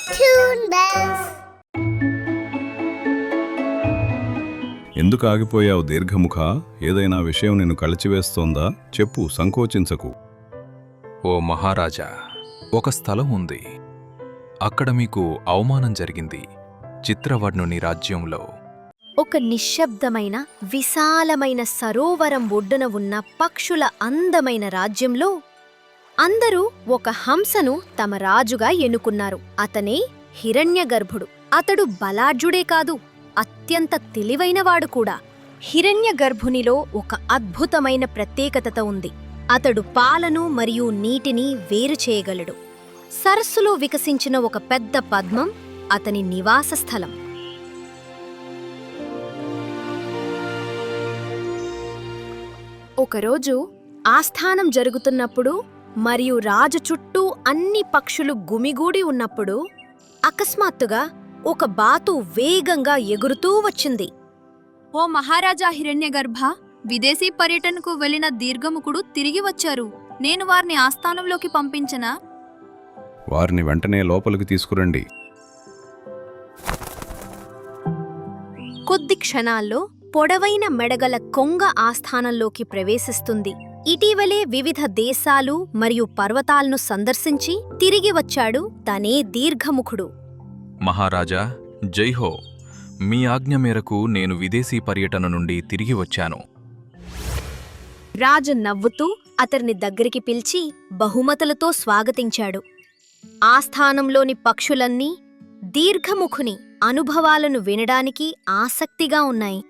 Toon Bells. ఎందుకు ఆగిపోయావు దీర్ఘముఖ? ఏదైనా విషయం నిన్ను కలచివేస్తోందా? చెప్పు, సంకోచించకు. ఓ మహారాజా, ఒక స్థలం ఉంది. అక్కడ మీకు అవమానం జరిగింది. చిత్రవర్ణుని రాజ్యంలో. ఒక నిశ్శబ్దమైన విశాలమైన సరోవరం ఒడ్డున ఉన్న పక్షుల అందమైన రాజ్యంలో అందరూ ఒక హంసను తమ రాజుగా ఎన్నుకున్నారు. అతనే హిరణ్యగర్భుడు. అతడు బలాఢ్యుడే కాదు, అత్యంత తెలివైనవాడు కూడా. హిరణ్యగర్భునిలో ఒక అద్భుతమైన ప్రత్యేకత ఉంది. అతడు పాలను మరియు నీటిని వేరు చేయగలడు. సరస్సులో వికసించిన ఒక పెద్ద పద్మం అతని నివాస స్థలం. ఒకరోజు ఆస్థానం జరుగుతున్నప్పుడు మరియు రాజు చుట్టూ అన్ని పక్షులు గుమిగూడి ఉన్నప్పుడు అకస్మాత్తుగా ఒక బాతు వేగంగా ఎగురుతూ వచ్చింది. ఓ మహారాజా హిరణ్యగర్భ, విదేశీ పర్యటనకు వెళ్లిన దీర్ఘముఖుడు తిరిగి వచ్చారు. నేను వారిని ఆస్థానంలోకి పంపించనా? వారిని వెంటనే లోపలికి తీసుకురండి. కొద్ది క్షణాల్లో పొడవైన మెడగల కొంగ ఆస్థానంలోకి ప్రవేశిస్తుంది. ఇటీవలే వివిధ దేశాలు మరియు పర్వతాలను సందర్శించి తిరిగి వచ్చాడు తనే దీర్ఘముఖుడు. మహారాజా, జైహో! మీ ఆజ్ఞ మేరకు నేను విదేశీ పర్యటన నుండి తిరిగి వచ్చాను. రాజు నవ్వుతూ అతన్ని దగ్గరికి పిలిచి బహుమతులతో స్వాగతించాడు. ఆస్థానంలోని పక్షులన్నీ దీర్ఘముఖుని అనుభవాలను వినడానికి ఆసక్తిగా ఉన్నాయి.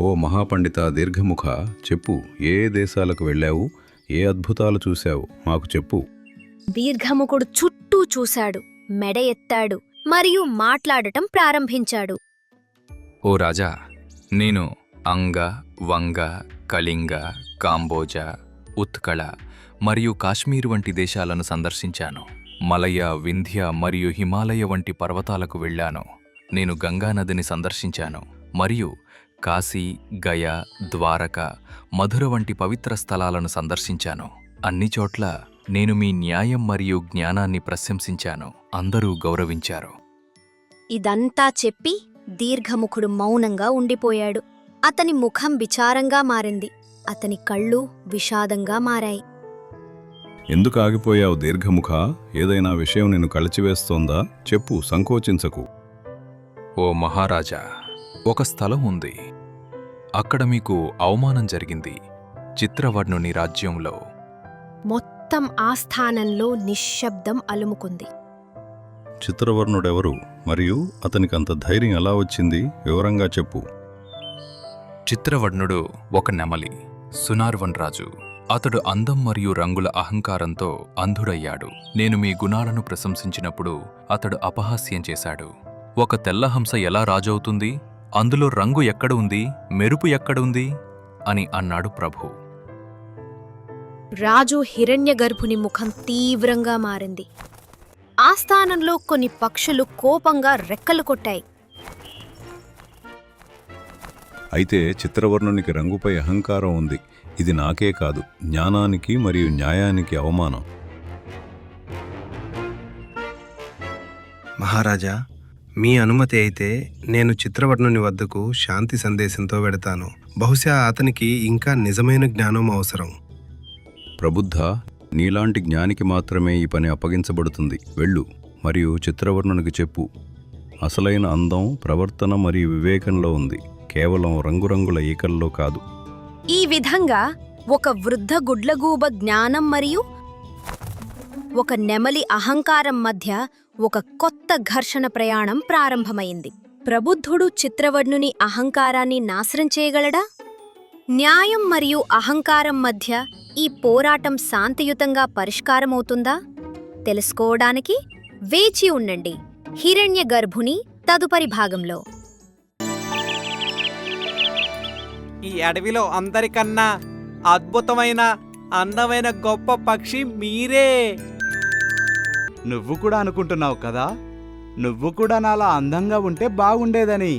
ఓ మహాపండిత దీర్ఘముఖ, చెప్పు, ఏ దేశాలకు వెళ్ళావు? ఏ అద్భుతాలు చూశావు? మాకు చెప్పు. దీర్ఘముఖుడు చుట్టూ చూశాడు, మెడ ఎత్తాడు మరియు మాట్లాడటం ప్రారంభించాడు. ఓ రాజా, నేను అంగ, వంగ, కళింగ, కాంబోజ, ఉత్కళ మరియు కాశ్మీర్ వంటి దేశాలను సందర్శించాను. మలయ, వింధ్య మరియు హిమాలయ వంటి పర్వతాలకు వెళ్ళాను. నేను గంగానదిని సందర్శించాను మరియు కాశీ, గయ, ద్వారక, మధుర వంటి పవిత్ర స్థలాలను సందర్శించాను. అన్ని చోట్ల నేను మీ న్యాయం మరియు జ్ఞానాన్ని ప్రశంసించాను. అందరూ గౌరవించారు. ఇదంతా చెప్పి దీర్ఘముఖుడు మౌనంగా ఉండిపోయాడు. అతని ముఖం విచారంగా మారింది. అతని కళ్ళు విషాదంగా మారాయి. ఎందుకు ఆగిపోయావు దీర్ఘముఖ? ఏదైనా విషయం నిన్ను కలచివేస్తోందా? చెప్పు, సంకోచించకు. ఓ మహారాజా, ఒక స్థలం ఉంది. అక్కడ మీకు అవమానం జరిగింది. చిత్రవర్ణుని రాజ్యంలో. మొత్తం ఆస్థానంలో నిశ్శబ్దం అలుముకుంది. చిత్రవర్ణుడెవరు? మరియు అతనికంత ధైర్యం ఎలా వచ్చింది? వివరంగా చెప్పు. చిత్రవర్ణుడు ఒక నెమలి, సునార్వన్ రాజు. అతడు అందం మరియు రంగుల అహంకారంతో అంధుడయ్యాడు. నేను మీ గుణాలను ప్రశంసించినప్పుడు అతడు అపహాస్యం చేశాడు. ఒక తెల్లహంస ఎలా రాజవుతుంది? అందులో రంగు ఎక్కడ ఉంది? మెరుపు ఎక్కడ ఉంది? అని అన్నాడు ప్రభు. రాజు హిరణ్యగర్భుని ముఖం తీవ్రంగా మారింది. ఆస్థానంలో కొన్ని పక్షులు కోపంగా రెక్కలు కొట్టాయి. అయితే చిత్రవర్ణునికి రంగుపై అహంకారం ఉంది. ఇది నాకే కాదు, జ్ఞానానికి మరియు న్యాయానికి అవమానం. మహారాజా, మీ అనుమతి అయితే నేను చిత్రవర్ణుని వద్దకు శాంతి సందేశంతో వెడతాను. బహుశా అతనికి ఇంకా నిజమైన జ్ఞానం అవసరం. ప్రబుద్ధ, నీలాంటి జ్ఞానికి మాత్రమే ఈ పని అప్పగించబడుతుంది. వెళ్ళు మరియు చిత్రవర్ణునికి చెప్పు, అసలైన అందం ప్రవర్తన మరియు వివేకంలో ఉంది, కేవలం రంగురంగుల ఈకల్లో కాదు. ఈ విధంగా ఒక వృద్ధ గుడ్లగూబ జ్ఞానం మరియు ఒక నెమలి అహంకారం మధ్య ఒక కొత్త ఘర్షణ ప్రయాణం ప్రారంభమైంది. ప్రబుద్ధుడు చిత్రవర్ణుని అహంకారాన్ని నాశనం చేయగలడా? న్యాయం మరియు అహంకారం మధ్య ఈ పోరాటం శాంతియుతంగా పరిష్కారమవుతుందా? తెలుసుకోవడానికి వేచి ఉండండి హిరణ్యగర్భుని తదుపరి భాగంలో. ఈ అడవిలో అందరికన్నా అద్భుతమైన అందమైన గొప్ప పక్షి మీరే. నువ్వు కూడా అనుకుంటున్నావు కదా, నువ్వు కూడా నాలా అందంగా ఉంటే బాగుండేదని.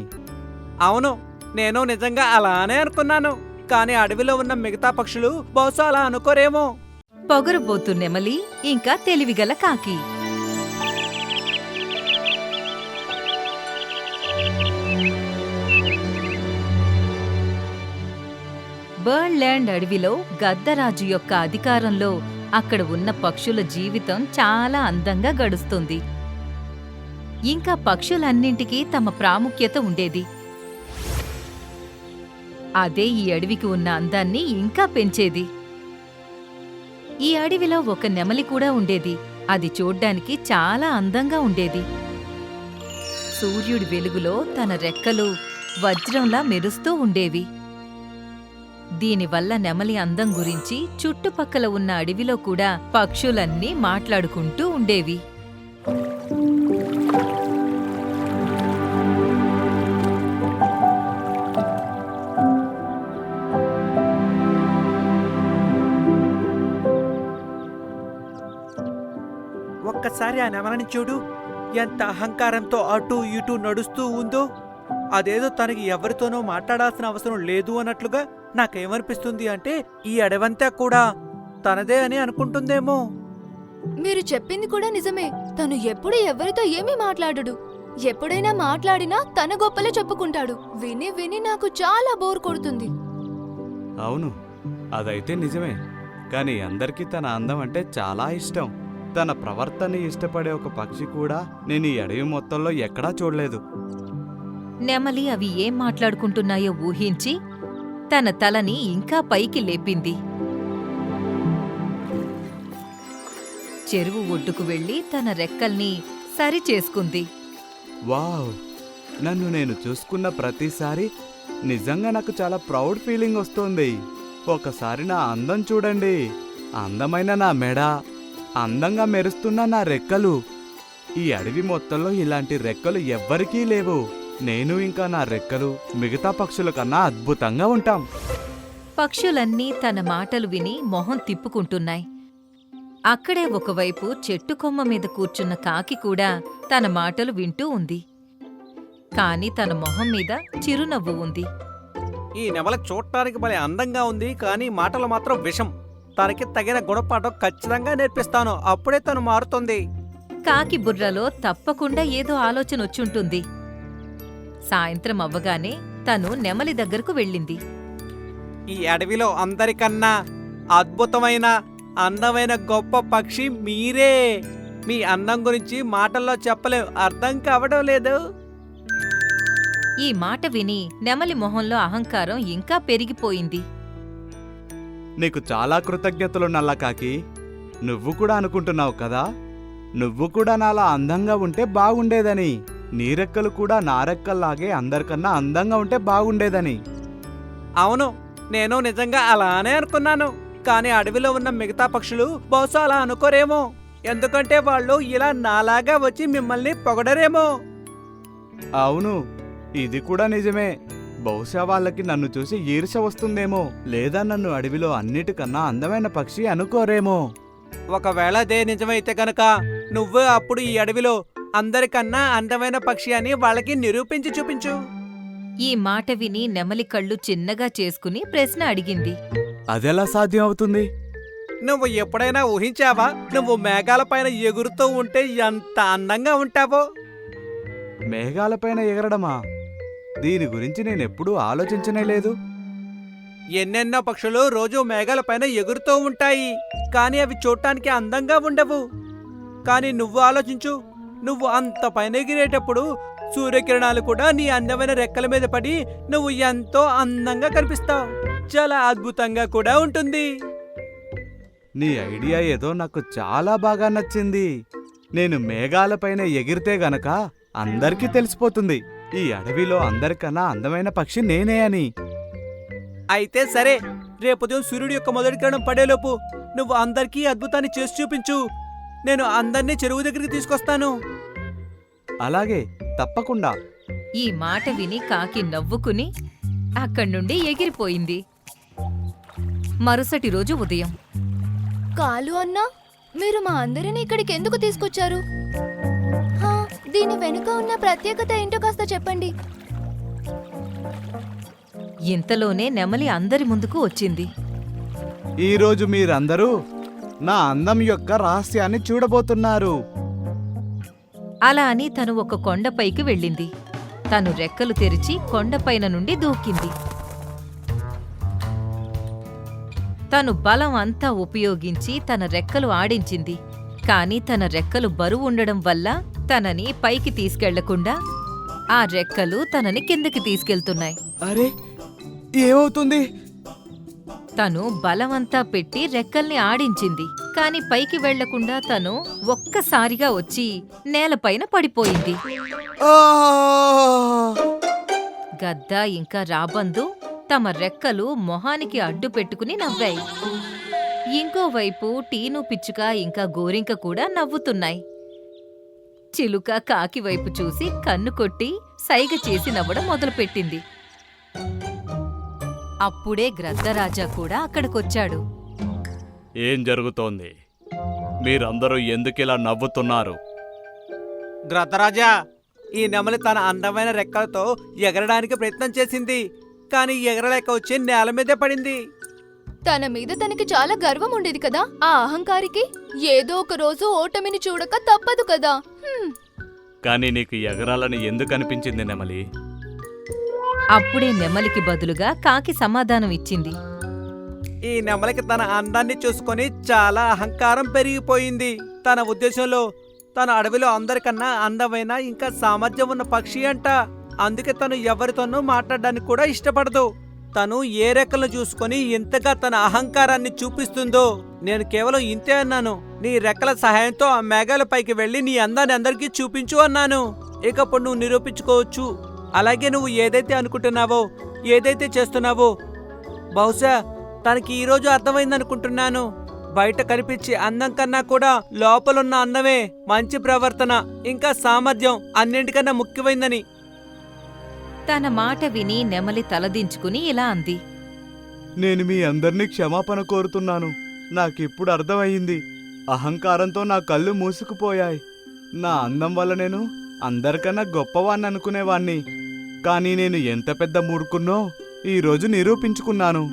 అవును, నేను నిజంగా అలానే అనుకున్నాను. కానీ అడవిలో ఉన్న మిగతా పక్షులు బహుశా అలా అనుకోరేమో. పొగరుబోతు నెమలి ఇంకా తెలివిగల కాకి. బర్డ్ల్యాండ్ అడవిలో గద్దరాజు యొక్క అధికారంలో అక్కడ ఉన్న పక్షుల జీవితం చాలా అందంగా గడుస్తుంది. ఇంకా పక్షులన్నింటికీ తమ ప్రాముఖ్యత ఉండేది. అదే ఈ అడవికి ఉన్న అందాన్ని ఇంకా పెంచేది. ఈ అడవిలో ఒక నెమలి కూడా ఉండేది. అది చూడ్డానికి చాలా అందంగా ఉండేది. సూర్యుడి వెలుగులో తన రెక్కలు వజ్రంలా మెరుస్తూ ఉండేవి. దీనివల్ల నెమలి అందం గురించి చుట్టుపక్కల ఉన్న అడవిలో కూడా పక్షులన్నీ మాట్లాడుకుంటూ ఉండేవి. ఒక్కసారి ఆ నెమలని చూడు, ఎంత అహంకారంతో అటూ ఇటూ నడుస్తూ ఉందో. అదేదో తనకి ఎవరితోనో మాట్లాడాల్సిన అవసరం లేదు అన్నట్లుగా నాకేమనిపిస్తుంది అంటే ఈ అడవంతా కూడా తనదే అని అనుకుంటుందేమో. మీరు చెప్పింది కూడా నిజమే. తను ఎప్పుడు ఎవరితో ఏమీ మాట్లాడడు. ఎప్పుడైనా మాట్లాడినా తన గొప్పలే చెప్పుకుంటాడు. విని విని నాకు చాలా బోర్ కొడుతుంది. అవును, అదైతే నిజమే. కానీ అందరికీ తన అందం అంటే చాలా ఇష్టం. తన ప్రవర్తనని ఇష్టపడే ఒక పక్షి కూడా నేను ఈ అడవి మొత్తంలో ఎక్కడా చూడలేదు. నెమలి అవి ఏం మాట్లాడుకుంటున్నాయో ఊహించి తన తలని ఇంకా పైకి లేపింది. చెరువు ఒడ్డుకు వెళ్లి తన రెక్కల్ని సరిచేసుకుంది. వావ్, నన్ను నేను చూసుకున్న ప్రతిసారి నిజంగా నాకు చాలా ప్రౌడ్ ఫీలింగ్ వస్తోంది. ఒకసారి నా అందం చూడండి. అందమైన నా మెడ, అందంగా మెరుస్తున్న నా రెక్కలు. ఈ అడవి మొత్తంలో ఇలాంటి రెక్కలు ఎవ్వరికీ లేవు. నేను ఇంకా నా రెక్కలు మిగతా పక్షుల కన్నా అద్భుతంగా ఉంటాం. పక్షులన్నీ తన మాటలు విని మొహం తిప్పుకుంటున్నాయి. అక్కడే ఒకవైపు చెట్టు కొమ్మ మీద కూర్చున్న కాకి కూడా తన మాటలు వింటూ ఉంది. కాని తన మొహం మీద చిరునవ్వు ఉంది. ఈ నెమల చూడటానికి భలే అందంగా ఉంది, కానీ మాటలు మాత్రం విషం. తనకి తగిన గుణపాఠం ఖచ్చితంగా నేర్పిస్తాను, అప్పుడే తను మారుతుంది. కాకి బుర్రలో తప్పకుండా ఏదో ఆలోచన వచ్చుంటుంది. సాయంత్రం అవ్వగానే తను నెమలి దగ్గరకు వెళ్ళింది. ఈ అడవిలో అందరికన్నా అద్భుతమైన అందమైన గొప్ప పక్షి మీరే. మీ అందం గురించి మాటల్లో చెప్పలేం, అర్థం కావడం లేదు. ఈ మాట విని నెమలి మొహంలో అహంకారం ఇంకా పెరిగిపోయింది. నీకు చాలా కృతజ్ఞతలు నల్లకాకి. నువ్వు కూడా అనుకుంటున్నావు కదా, నువ్వు కూడా నాలా అందంగా ఉంటే బాగుండేదని. నీ రెక్కలు కూడా నా రెక్కల్లాగే అందరికన్నా అందంగా ఉంటే బాగుండేదని. అవును, నేను నిజంగా అలానే అనుకున్నాను. కానీ అడవిలో ఉన్న మిగతా పక్షులు బహుశా అలా అనుకోరేమో. ఎందుకంటే వాళ్ళు ఇలా నాలాగా వచ్చి మిమ్మల్ని పొగడరేమో. అవును, ఇది కూడా నిజమే. బహుశా వాళ్ళకి నన్ను చూసి ఈర్ష్య వస్తుందేమో, లేదా నన్ను అడవిలో అన్నిటికన్నా అందమైన పక్షి అనుకోరేమో. ఒకవేళ అదే నిజమైతే గనక నువ్వు అప్పుడు ఈ అడవిలో అందరికన్నా అందమైన పక్షి అని వాళ్ళకి నిరూపించి చూపించు. ఈ మాట విని నెమలి కళ్ళు చిన్నగా చేసుకుని ప్రశ్న అడిగింది. అదెలా సాధ్యం అవుతుంది? నువ్వు ఎప్పుడైనా ఊహించావా నువ్వు మేఘాలపైన ఎగురుతూ ఉంటే ఎంత అందంగా ఉంటావో? మేఘాలపైన ఎగరడమా? దీని గురించి నేనెప్పుడూ ఆలోచించనే లేదు. ఎన్నెన్నో పక్షులు రోజు మేఘాలపైన ఎగురుతూ ఉంటాయి, కానీ అవి చూడటానికి అందంగా ఉండవు. కానీ నువ్వు ఆలోచించు, నువ్వు అంత పైన ఎగిరేటప్పుడు సూర్యకిరణాలు కూడా నీ అందమైన రెక్కల మీద పడి నువ్వు ఎంతో అందంగా కనిపిస్తావు. చాలా అద్భుతంగా కూడా ఉంటుంది. నీ ఐడియా ఏదో నాకు చాలా బాగా నచ్చింది. నేను మేఘాలపైన ఎగిరితే గనక అందరికీ తెలిసిపోతుంది ఈ అడవిలో అందరికన్నా అందమైన పక్షి నేనే అని. అయితే సరే, రేపు ఉదయం సూర్యుడి యొక్క మొదటి కిరణం పడేలోపు నువ్వు అందరికీ అద్భుతాన్ని చేసి చూపించు. నేను అందరినీ చెరువు దగ్గరికి తీసుకొస్తాను. అలాగే, తప్పకుండా. ఈ మాట విని కాకి నవ్వుకుని అక్కడ్నుండి ఎగిరిపోయింది. మరుసటి రోజు ఉదయం, కాలు అన్నా, మీరు మా అందరిని ఇక్కడికి ఎందుకు తీసుకొచ్చారు? హా, దీని వెనుక ఉన్న ప్రత్యేకత ఏంటో కాస్త చెప్పండి. ఇంతలోనే నెమలి అందరి ముందుకు వచ్చింది. ఈరోజు మీరందరూ నా అందం యొక్క రహస్యాన్ని చూడబోతున్నారు. అలా అని తను ఒక కొండపైకి వెళ్ళింది. తను రెక్కలు తెరిచి కొండపైన నుండి దూకింది. తను బలం అంతా ఉపయోగించి తన రెక్కలు ఆడించింది. కాని తన రెక్కలు బరువుండడం వల్ల తనని పైకి తీసుకెళ్లకుండా ఆ రెక్కలు తనని కిందకి తీసుకెళ్తున్నాయి. అరే ఏమవుతుంది? తను బలమంతా పెట్టి రెక్కల్ని ఆడించింది. కాని పైకి వెళ్లకుండా తను ఒక్కసారిగా వచ్చి నేలపైన పడిపోయింది. ఆ! గద్ద ఇంకా రాబందు తమ రెక్కలు మొహానికి అడ్డు పెట్టుకుని నవ్వాయి. ఇంకోవైపు టీను పిచ్చుక ఇంకా గోరింక కూడా నవ్వుతున్నాయి. చిలుక కాకి వైపు చూసి కన్ను కొట్టి సైగ చేసి నవ్వడం మొదలుపెట్టింది. అప్పుడే గ్రద్దరాజా కూడా అక్కడికొచ్చాడు. ఏం జరుగుతోంది? మీరందరూ ఎందుకిలా నవ్వుతున్నారు? గ్రద్దరాజా, ఈ నెమలి తన అందమైన రెక్కలతో ఎగరడానికి ప్రయత్నం చేసింది. కానీ ఎగరలేక వచ్చి నేల మీదే పడింది. తన మీద తనకి చాలా గర్వం ఉండేది కదా, ఆ అహంకారికి ఏదో ఒక రోజు ఓటమిని చూడక తప్పదు కదా. కానీ నీకు ఎగరాలని ఎందుకు అనిపించింది నెమలి? అప్పుడే నెమలికి బదులుగా కాకి సమాధానం ఇచ్చింది. ఈ నెమలికి తన అందాన్ని చూసుకొని చాలా అహంకారం పెరిగిపోయింది. తన ఉద్దేశంలో తన అడవిలో అందరికన్నా అందమైన ఇంకా సామర్థ్యం ఉన్న పక్షి అంట. అందుకే తను ఎవరితోనూ మాట్లాడడానికి కూడా ఇష్టపడదు. తను ఏ రెక్కలను చూసుకొని ఎంతగా తన అహంకారాన్ని చూపిస్తుందో. నేను కేవలం ఇంతే అన్నాను. నీ రెక్కల సహాయంతో ఆ మేఘాలపైకి వెళ్లి నీ అందాన్ని అందరికీ చూపించు అన్నాను. ఇకప్పుడు నువ్వు నిరూపించుకోవచ్చు. అలాగే నువ్వు ఏదైతే అనుకుంటున్నావో, ఏదైతే చేస్తున్నావో బహుశా తనకి ఈరోజు అర్థమైందనుకుంటున్నాను. బయట కనిపించే అందం కన్నా కూడా లోపలున్న అందమే మంచి ప్రవర్తన ఇంకా సామర్థ్యం అన్నింటికన్నా ముఖ్యమైందని. తన మాట విని నెమలి తలదించుకుని ఇలా అంది. నేను మీ అందరినీ క్షమాపణ కోరుతున్నాను. నాకిప్పుడు అర్థమయ్యింది. అహంకారంతో నా కళ్ళు మూసుకుపోయాయి. నా అందం వల్ల నేను అందరికన్నా గొప్పవాణ్ణి అనుకునేవాణ్ణి. కానీ నేను ఎంత పెద్ద మూర్ఖున్నో ఈరోజు నిరూపించుకున్నాను.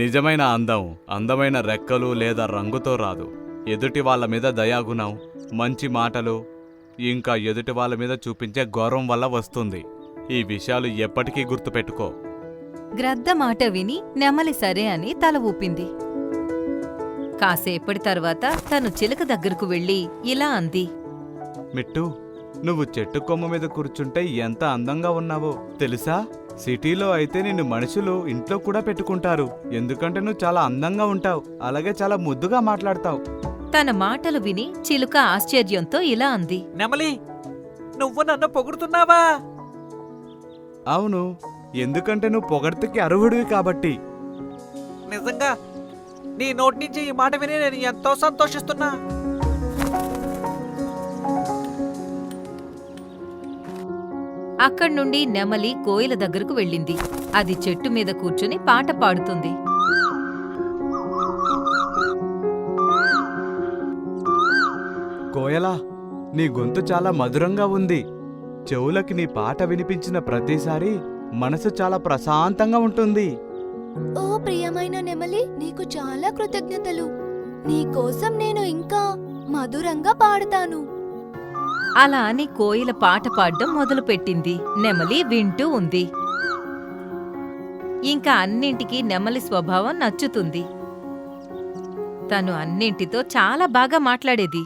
నిజమైన అందం అందమైన రెక్కలు లేదా రంగుతో రాదు. ఎదుటి వాళ్ళ మీద దయాగుణం, మంచి మాటలు, ఇంకా ఎదుటి వాళ్ళ మీద చూపించే గౌరవం వల్ల వస్తుంది. ఈ విషయాలు ఎప్పటికీ గుర్తుపెట్టుకో. గ్రద్ద మాట విని నెమలి సరే అని తల ఊపింది. కాసేపటి తర్వాత తను చిలుక దగ్గరకు వెళ్లి ఇలా అంది. మిట్టు, నువ్వు చెట్టు కొమ్మ మీద కూర్చుంటే ఎంత అందంగా ఉన్నావో తెలుసా? సిటీలో అయితే నిన్ను మనుషులు ఇంట్లో కూడా పెట్టుకుంటారు. ఎందుకంటే నువ్వు చాలా అందంగా ఉంటావు, అలాగే చాలా ముద్దుగా మాట్లాడతావు. తన మాటలు విని చిలుక ఆశ్చర్యంతో ఇలా అంది. నెమలి, నువ్వు నన్ను పొగుడుతున్నావా? అవును, ఎందుకంటే నువ్వు పొగడ్తకి అర్హుడివి కాబట్టి. నిజంగా నీ నోటి నుంచి ఈ మాట విని నేను ఎంతో సంతోషిస్తున్నా. అక్కడ్నుండి నెమలి కోయిల దగ్గరకు వెళ్ళింది. అది చెట్టు మీద కూర్చుని పాట పాడుతుంది. కోయలా, నీ గొంతు చాలా మధురంగా ఉంది. చెవులకి నీ పాట వినిపించిన ప్రతిసారి మనసు చాలా ప్రశాంతంగా ఉంటుంది. ఓ ప్రియమైన నెమలి, నీకు చాలా కృతజ్ఞతలు. నీకోసం నేను ఇంకా మధురంగా పాడతాను. అలా అని కోయిల పాట పాడ్డం మొదలుపెట్టింది. నెమలి వింటూ ఉంది. ఇంకా అన్నింటికీ నెమలి స్వభావం నచ్చుతుంది. తను అన్నింటితో చాలా బాగా మాట్లాడేది.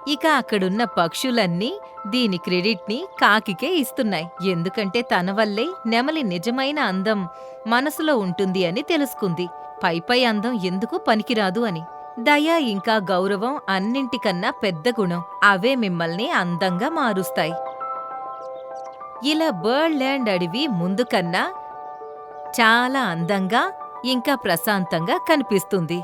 ఇక అక్కడున్న పక్షులన్నీ దీని క్రెడిట్ని కాకికే ఇస్తున్నాయి. ఎందుకంటే తన వల్లే నెమలి నిజమైన అందం మనసులో ఉంటుంది అని తెలుసుకుంది. పైపై అందం ఎందుకు పనికిరాదు అని. దయ ఇంకా గౌరవం అన్నింటికన్నా పెద్ద గుణం. అవే మిమ్మల్ని అందంగా మారుస్తాయి. ఇలా బర్డ్ ల్యాండ్ అడవి ముందు కన్నా చాలా అందంగా ఇంకా ప్రశాంతంగా కనిపిస్తుంది.